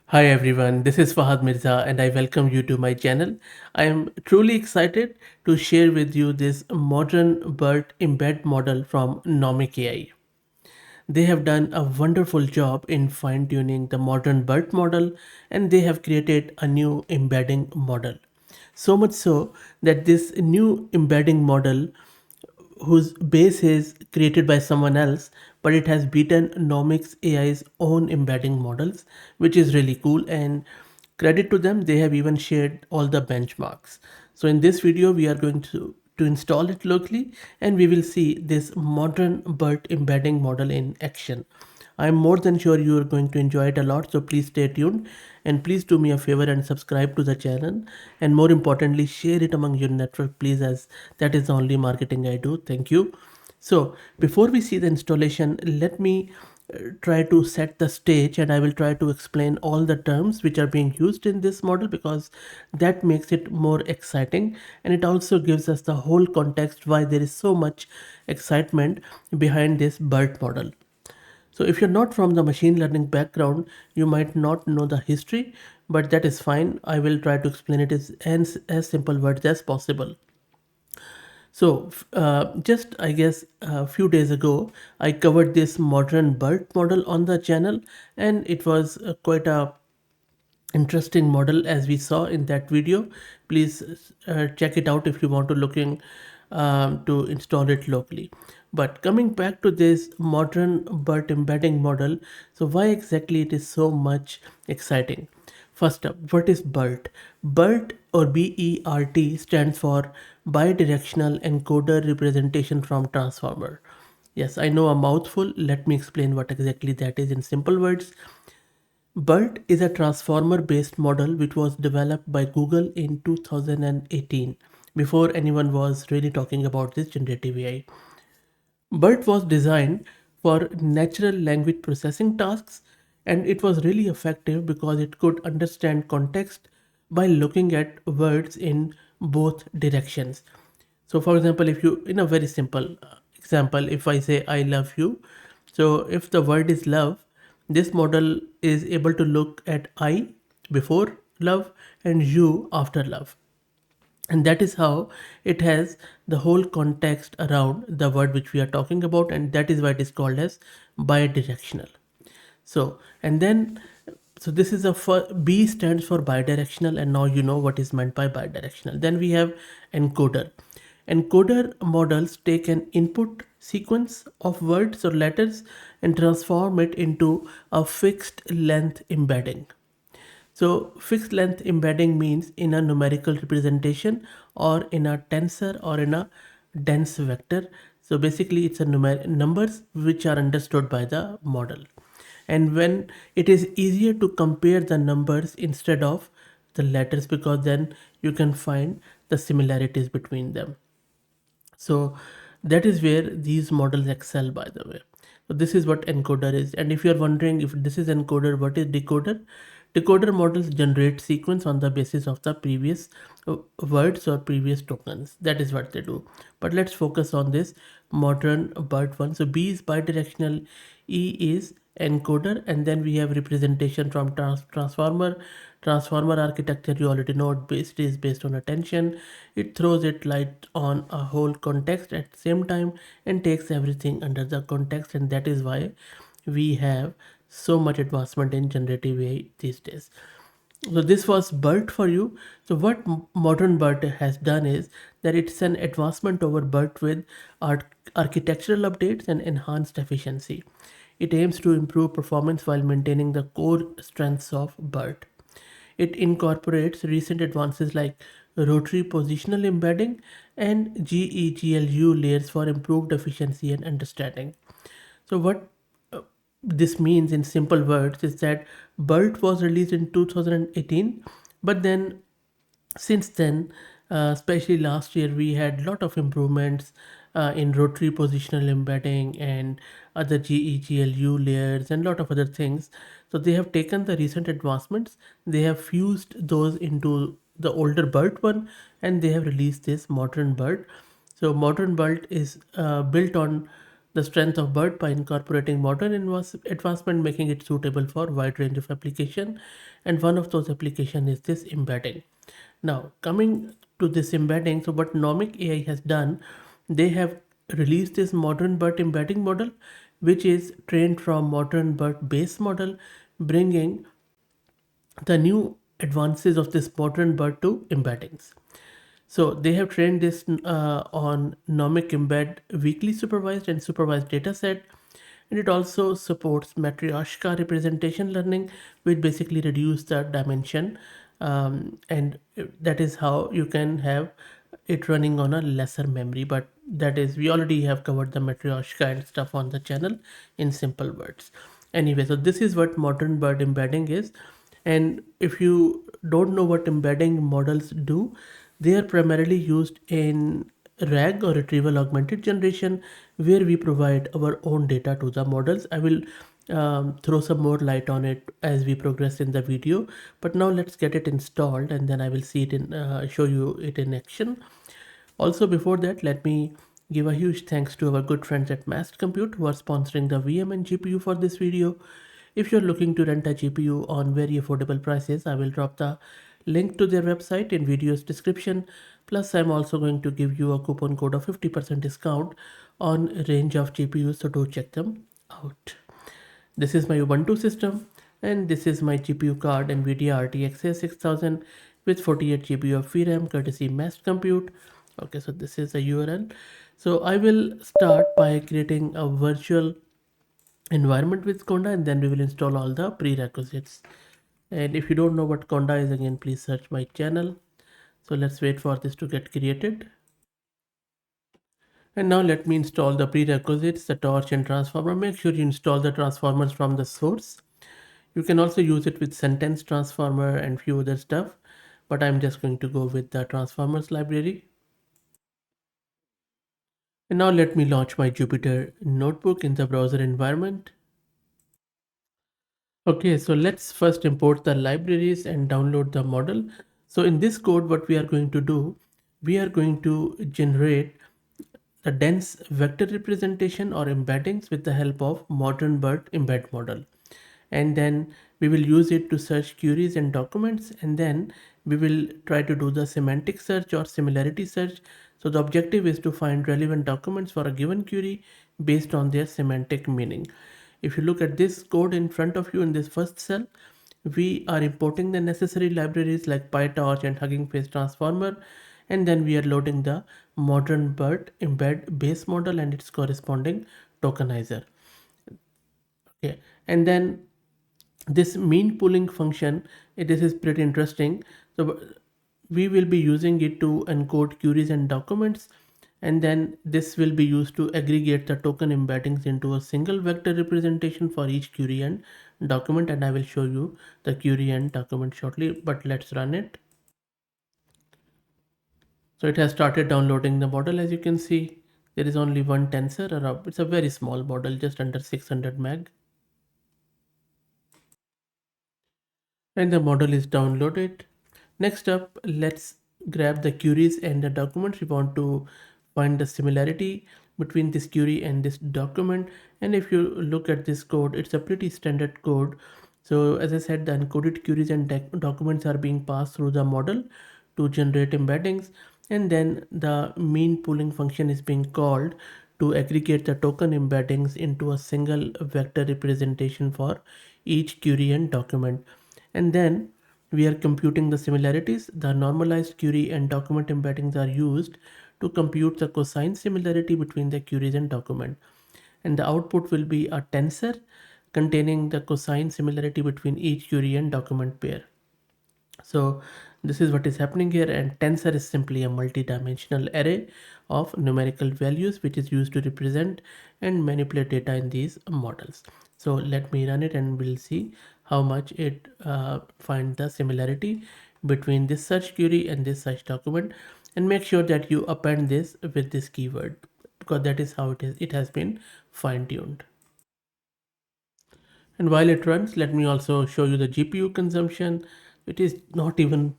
Hi everyone, this is Fahad Mirza and I welcome you to my channel. I am truly excited to share with you this modern BERT embed model from Nomic AI. They have done a wonderful job in fine-tuning the modern BERT model and they have created a new embedding model. So much so that this new embedding model whose base is created by someone else, but it has beaten Nomics AI's own embedding models, which is really cool. And credit to them, they have even shared all the benchmarks. So in this video, we are going to install it locally and we will see this modern BERT embedding model in action. I'm more than sure you are going to enjoy it a lot, so please stay tuned and please do me a favor and subscribe to the channel, and more importantly share it among your network please, as that is the only marketing I do. Thank you. So before we see the installation, let me try to set the stage and I will try to explain all the terms which are being used in this model, because that makes it more exciting and it also gives us the whole context why there is so much excitement behind this BERT model. So if you're not from the machine learning background, you might not know the history, but that is fine. I will try to explain it as simple words as possible. So just I guess a few days ago, I covered this modern BERT model on the channel, and it was quite a interesting model as we saw in that video. Please check it out if you want to looking to install it locally. But coming back to this modern BERT embedding model, so why exactly it is so much exciting? First up, what is BERT? BERT or BERT stands for bidirectional encoder representation from transformer. Yes, I know, a mouthful. Let me explain what exactly that is in simple words. BERT is a transformer-based model which was developed by Google in 2018, before anyone was really talking about this generative AI. BERT was designed for natural language processing tasks, and it was really effective because it could understand context by looking at words in both directions. So for example, if you, in a very simple example, if I say I love you, so if the word is love, this model is able to look at I before love and you after love, and that is how it has the whole context around the word which we are talking about, and that is why it is called as bidirectional. So and then, so this is a B stands for bidirectional, and now you know what is meant by bidirectional. Then we have encoder. Encoder models take an input sequence of words or letters and transform it into a fixed length embedding. So fixed length embedding means in a numerical representation or in a tensor or in a dense vector. So basically it's a numbers which are understood by the model. And when it is easier to compare the numbers instead of the letters, because then you can find the similarities between them. So that is where these models excel, by the way. So this is what encoder is. And if you're wondering if this is encoder, what is decoder? Decoder models generate sequence on the basis of the previous words or previous tokens. That is what they do. But let's focus on this modern BERT one. So B is bidirectional, E is encoder, and then we have representation from transformer. Transformer architecture, you already know it is based on attention. It throws it light on a whole context at the same time and takes everything under the context, and that is why we have so much advancement in generative AI these days. So this was BERT for you. So what modern BERT has done is that it's an advancement over BERT with architectural updates and enhanced efficiency. It aims to improve performance while maintaining the core strengths of BERT. It incorporates recent advances like rotary positional embedding and GEGLU layers for improved efficiency and understanding. So what uh, this means in simple words is that BERT was released in 2018, but then since then, especially last year, we had a lot of improvements in rotary positional embedding and other GEGLU layers and a lot of other things. So they have taken the recent advancements, they have fused those into the older BERT one, and they have released this modern BERT. So modern BERT is built on the strength of BERT by incorporating modern advancement, making it suitable for wide range of application. And one of those application is this embedding. Now, coming to this embedding, so what Nomic AI has done, they have released this modern BERT embedding model, which is trained from modern BERT base model, bringing the new advances of this modern BERT to embeddings. So they have trained this on Nomic Embed weakly supervised and supervised dataset, and it also supports Matryoshka representation learning, which basically reduce the dimension, and that is how you can have it running on a lesser memory. But that is, we already have covered the Matryoshka and stuff on the channel in simple words. Anyway, so this is what modern BERT embedding is. And if you don't know what embedding models do, they are primarily used in RAG or retrieval augmented generation, where we provide our own data to the models. I will throw some more light on it as we progress in the video, but now let's get it installed and then I will see it in show you it in action. Also, before that, let me give a huge thanks to our good friends at Mast Compute who are sponsoring the VM and GPU for this video. If you're looking to rent a GPU on very affordable prices, I will drop the link to their website in video's description. Plus, I'm also going to give you a coupon code of 50% discount on range of GPUs, so do check them out. This is my Ubuntu system, and this is my GPU card NVIDIA RTX 6000 with 48 GB of VRAM courtesy Mast Compute. Okay, so this is a URL. So I will start by creating a virtual environment with Conda, and then we will install all the prerequisites. And if you don't know what Conda is, again, please search my channel. So let's wait for this to get created. And now let me install the prerequisites, the torch and transformer. Make sure you install the transformers from the source. You can also use it with sentence transformer and few other stuff, but I'm just going to go with the transformers library. And now let me launch my Jupyter notebook in the browser environment. Okay, so let's first import the libraries and download the model. So in this code, what we are going to do, we are going to generate the dense vector representation or embeddings with the help of ModernBERT embed model. And then we will use it to search queries and documents, and then we will try to do the semantic search or similarity search. So the objective is to find relevant documents for a given query based on their semantic meaning. If you look at this code in front of you in this first cell, we are importing the necessary libraries like PyTorch and Hugging Face Transformer, and then we are loading the ModernBERT embed base model and its corresponding tokenizer. Okay, and then this mean pooling function, this is pretty interesting. So we will be using it to encode queries and documents, and then this will be used to aggregate the token embeddings into a single vector representation for each query and document, and I will show you the query and document shortly, but let's run it. So it has started downloading the model. As you can see, there is only one tensor, or it's a very small model, just under 600 meg. And the model is downloaded. Next up, let's grab the queries and the documents. We want to find the similarity between this query and this document. And if you look at this code, it's a pretty standard code. So as I said, the encoded queries and documents are being passed through the model to generate embeddings. And then the mean pooling function is being called to aggregate the token embeddings into a single vector representation for each query and document. And then we are computing the similarities. The normalized query and document embeddings are used to compute the cosine similarity between the queries and document. And the output will be a tensor containing the cosine similarity between each query and document pair. So this is what is happening here, and tensor is simply a multi-dimensional array of numerical values which is used to represent and manipulate data in these models. So let me run it and we'll see how much it finds the similarity between this search query and this search document, and make sure that you append this with this keyword, because that is how it has been fine-tuned. And while it runs, let me also show you the GPU consumption. It is not even,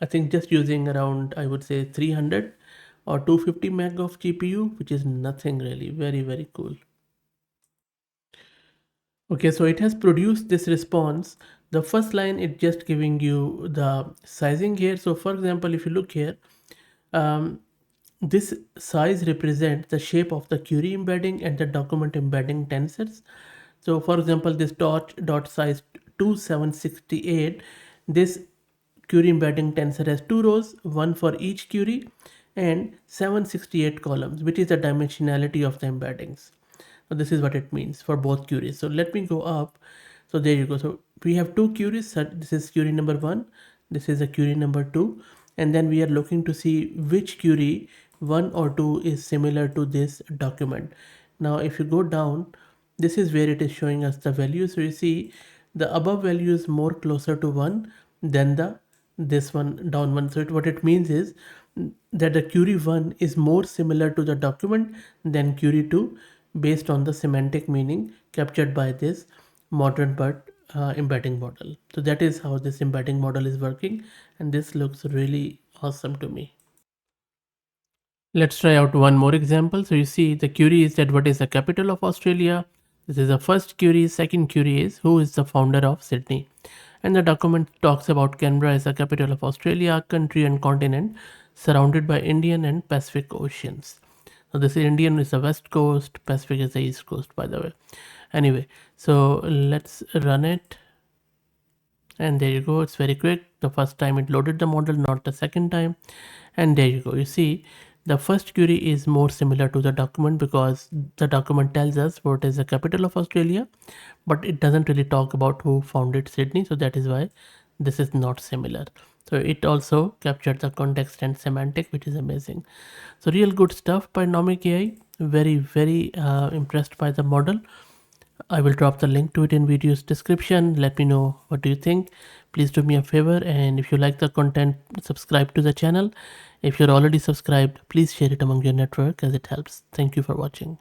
I think just using around, I would say 300 or 250 meg of GPU, which is nothing really, very, very cool. Okay, so it has produced this response. The first line, it just giving you the sizing here. So for example, if you look here, um, this size represents the shape of the query embedding and the document embedding tensors. So for example, this dot size 2768, this query embedding tensor has two rows, one for each query, and 768 columns, which is the dimensionality of the embeddings. So this is what it means for both queries. So let me go up. So there you go. So we have two queries. So this is query number one. This is a query number two. And then we are looking to see which query one or two is similar to this document. Now, if you go down, this is where it is showing us the values. So you see the above value is more closer to one than the this one down one. So what it means is that the query 1 is more similar to the document than query 2 based on the semantic meaning captured by this ModernBERT embedding model. So that is how this embedding model is working, and this looks really awesome to me. Let's try out one more example. So you see the query is that what is the capital of Australia? This is the first query. Second query is who is the founder of Sydney? And the document talks about Canberra as the capital of Australia, country and continent surrounded by Indian and Pacific oceans. So this Indian is the west coast, Pacific is the east coast, by the way. Anyway, so let's run it. And there you go, it's very quick. The first time it loaded the model, not the second time. And there you go, you see the first query is more similar to the document because the document tells us what is the capital of Australia, but it doesn't really talk about who founded Sydney. So that is why this is not similar. So it also captured the context and semantic, which is amazing. So real good stuff by Nomic AI. Very impressed by the model. I will drop the link to it in video's description. Let me know what do you think. Please do me a favor, and if you like the content, subscribe to the channel. If you're already subscribed, please share it among your network as it helps. Thank you for watching.